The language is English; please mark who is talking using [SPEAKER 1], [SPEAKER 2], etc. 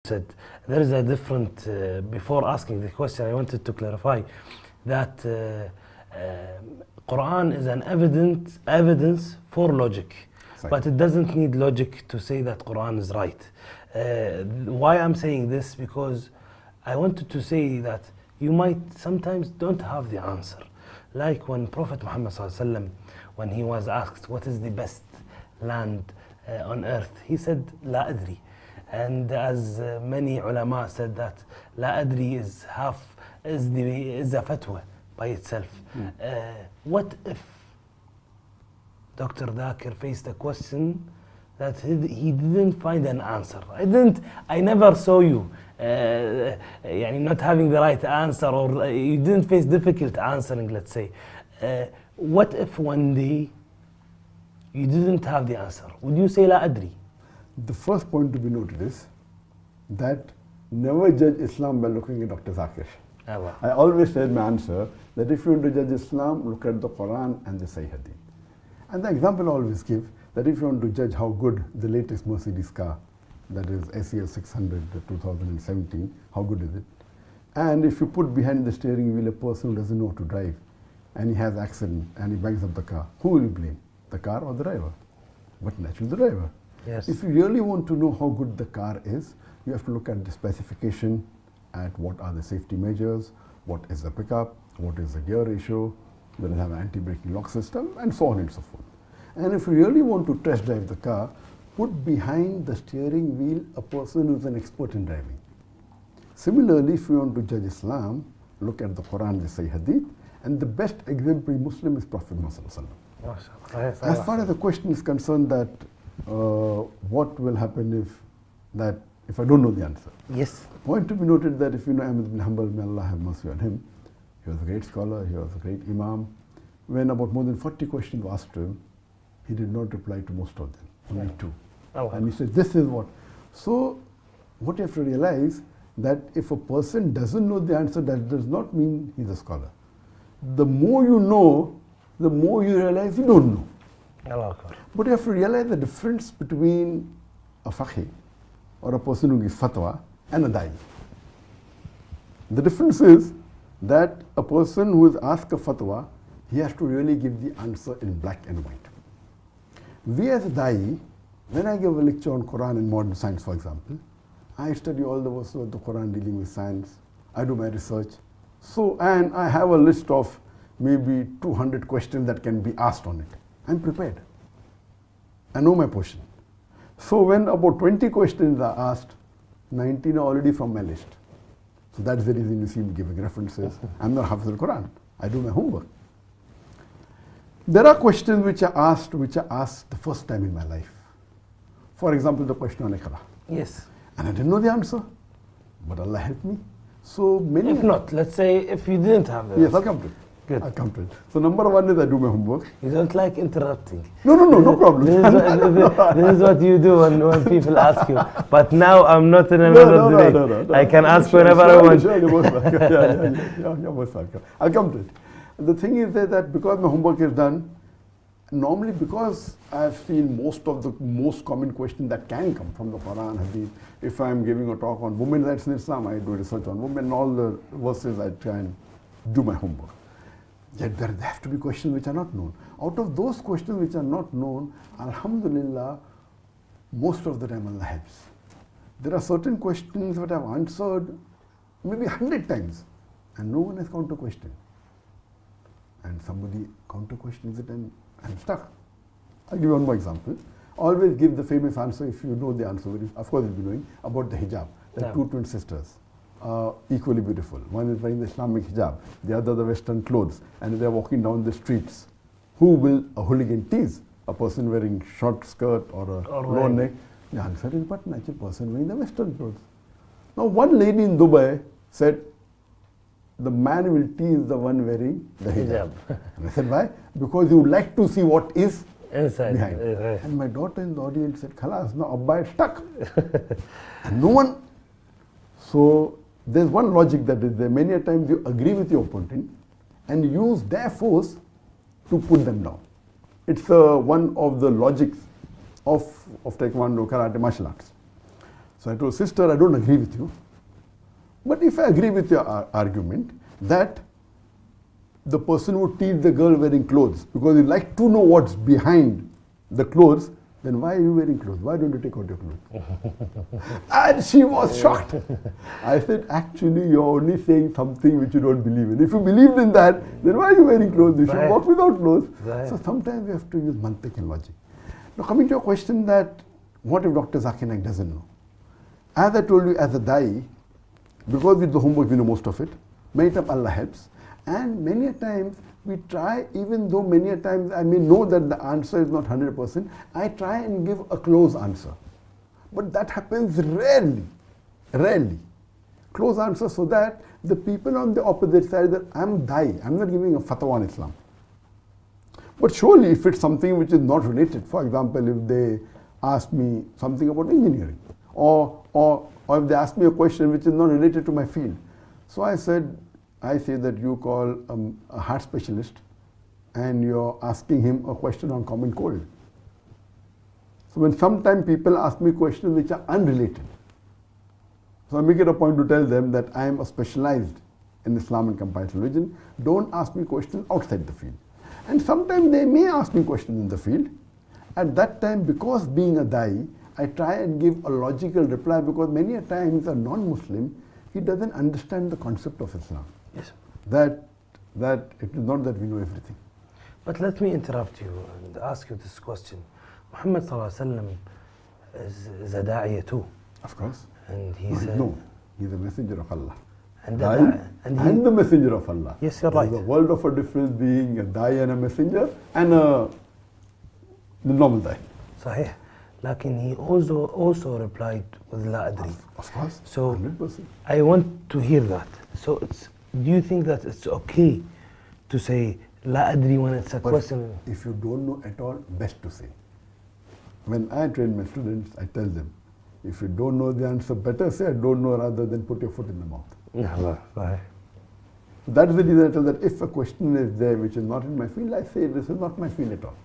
[SPEAKER 1] said there is a different, before asking the question I wanted to clarify that Quran is an evidence for logic, but it doesn't need logic to say that Quran is right. Why I'm saying this, because I wanted to say that you might sometimes don't have the answer, like when Prophet Muhammad ﷺ, when he was asked what is the best land on earth, he said la ادري. And as many ulama said that la ادري is a fatwa by itself. What if Dr. ذاكر faced a question that he didn't find an answer? I never saw you not having the right answer, or you didn't face difficult answering, let's say. What if one day you didn't have the answer? Would you say la ادري?
[SPEAKER 2] The first point to be noted is that never judge Islam by looking at Dr. ذاكر. I always said my answer that if you want to judge Islam, look at the Quran and the Sahih Hadith. And the example I always give, that if you want to judge how good the latest Mercedes car, that is SEL 600 2017, how good is it? And if you put behind the steering wheel a person who doesn't know how to drive, and he has accident and he bangs up the car, who will you blame? The car or the driver? But naturally the driver.
[SPEAKER 1] Yes.
[SPEAKER 2] If you really want to know how good the car is, you have to look at the specification, at what are the safety measures, what is the pickup, what is the gear ratio, will it have an anti-braking lock system, and so on and so forth. And if you really want to test drive the car, put behind the steering wheel a person who is an expert in driving. Similarly, if you want to judge Islam, look at the Quran, the Sahih Hadith, and the best exemplary Muslim is Prophet Muhammad. As far as the question is concerned that what will happen if I don't know the answer.
[SPEAKER 1] Yes.
[SPEAKER 2] Point to be noted that if you know Ahmad bin Hanbal, may Allah have mercy on him, he was a great scholar, he was a great imam. When about more than 40 questions were asked to him, he did not reply to most of them, only two. And he said, this is what. So what you have to realize, that if a person doesn't know the answer, that does not mean he's a scholar. The more you know, the more you realize you don't know. But you have to realize the difference between a faqih, or a person who gives fatwa, and a da'i. The difference is that a person who is asked a fatwa, he has to really give the answer in black and white. We as a da'i, when I give a lecture on Quran and modern science, for example, I study all the verses of the Quran dealing with science, I do my research, and I have a list of maybe 200 questions that can be asked on it. I'm prepared. I know my portion. So when about 20 questions are asked, 19 are already from my list. So that's the reason you see me giving references. I'm not Hafiz al-Quran. I do my homework. There are questions which are asked the first time in my life. For example, the question on Iqra.
[SPEAKER 1] Yes.
[SPEAKER 2] And I didn't know the answer, but Allah helped me. So many.
[SPEAKER 1] If not, let's say if you didn't have the
[SPEAKER 2] Yes, I'll come to it.
[SPEAKER 1] Good.
[SPEAKER 2] I'll come to it. So number one is I do my homework.
[SPEAKER 1] You don't like interrupting.
[SPEAKER 2] No problem.
[SPEAKER 1] This is what you do when people ask you. But now I'm not in another debate.
[SPEAKER 2] No.
[SPEAKER 1] I can ask whenever I want.
[SPEAKER 2] Sure, you're most welcome. You're most welcome. I'll come to it. The thing is that because my homework is done, normally because I've seen most of the most common questions that can come from the Quran, Hadith. If I'm giving a talk on women's rights in Islam, I do research on women, all the verses I try and do my homework. Yet there have to be questions which are not known. Out of those questions which are not known, Alhamdulillah, most of the time Allah helps. There are certain questions that I've answered maybe 100 times, and no one has counter questioned. And somebody counter questions it and I'm stuck. I'll give you one more example. Always give the famous answer if you know the answer, of course you'll be knowing, about the hijab. There are two twin sisters. Equally beautiful. One is wearing the Islamic hijab, the other the Western clothes, and they're walking down the streets. Who will a hooligan tease? A person wearing short skirt or a low neck? The answer is but natural person wearing the Western clothes. Now one lady in Dubai said, the man will tease the one wearing the hijab. And I said, why? Because you like to see what is inside behind. And my daughter in the audience said, Khalas, now Abba is stuck. And no one. So there's one logic that is there. Many a times you agree with your opponent and use their force to put them down. It's one of the logics of taekwondo, karate, martial arts. So I told, sister, I don't agree with you. But if I agree with your argument that the person would teach the girl wearing clothes because he likes to know what's behind the clothes, then why are you wearing clothes? Why don't you take out your clothes? And she was shocked. I said, actually, you're only saying something which you don't believe in. If you believed in that, then why are you wearing clothes? You should walk without clothes. So sometimes we have to use mantik and logic. Now coming to your question that, what if Dr. Zakir Naik doesn't know? As I told you, as a da'i, because with the homework we know most of it, many times Allah helps. And many a times we try, even though many a times I may know that the answer is not 100%, I try and give a close answer. But that happens rarely, rarely. Close answer so that the people on the opposite side, that I'm da'i, I'm not giving a fatwa on Islam. But surely if it's something which is not related, for example, if they ask me something about engineering, or if they ask me a question which is not related to my field. So I say that you call a heart specialist and you're asking him a question on common cold. So when sometimes people ask me questions which are unrelated, so I make it a point to tell them that I am specialized in Islam and comparative religion. Don't ask me questions outside the field. And sometimes they may ask me questions in the field. At that time, because being a da'i, I try and give a logical reply, because many a times a non-Muslim, he doesn't understand the concept of Islam.
[SPEAKER 1] Yes.
[SPEAKER 2] That it is not that we know everything.
[SPEAKER 1] But let me interrupt you and ask you this question. Muhammad sallallahu alaihi wasallam is a da'iya too.
[SPEAKER 2] Of course.
[SPEAKER 1] And he's
[SPEAKER 2] a messenger of Allah.
[SPEAKER 1] And
[SPEAKER 2] the messenger of Allah.
[SPEAKER 1] Yes, you're right.
[SPEAKER 2] There's a world of a difference being a da'i and a messenger and the normal da'i.
[SPEAKER 1] صحيح. لكن he also replied with لا أدري.
[SPEAKER 2] Of course.
[SPEAKER 1] So
[SPEAKER 2] 100%.
[SPEAKER 1] I want to hear that. So do you think that it's okay to say لا أدري when it's a question?
[SPEAKER 2] If you don't know at all, best to say. When I train my students, I tell them, if you don't know the answer, better say I don't know rather than put your foot in the mouth. That's the reason I tell that if a question is there which is not in my field, I say this is not my field at all.